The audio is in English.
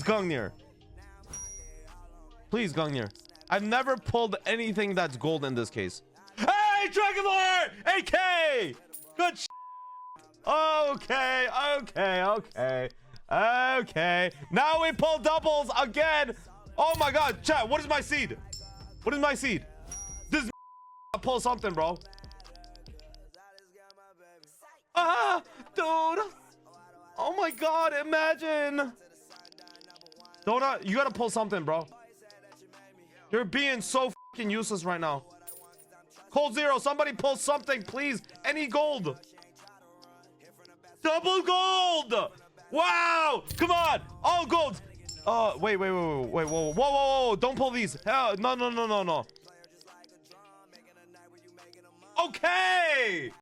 Gungnir. Please, Gungnir. I've never pulled anything that's gold in this case. Hey, Dragonlord! AK! Good sh. Okay. Now we pull doubles again. Oh my god, chat, what is my seed? What is my seed? This pull something, bro. Ah, dude. Oh my god, imagine. Donut, you gotta pull something, bro. You're being so fucking useless right now. Cold Zero, somebody pull something, please. Any gold. Double gold. Wow. Come on. All golds. Wait. Whoa. Don't pull these. Hell, no. Okay.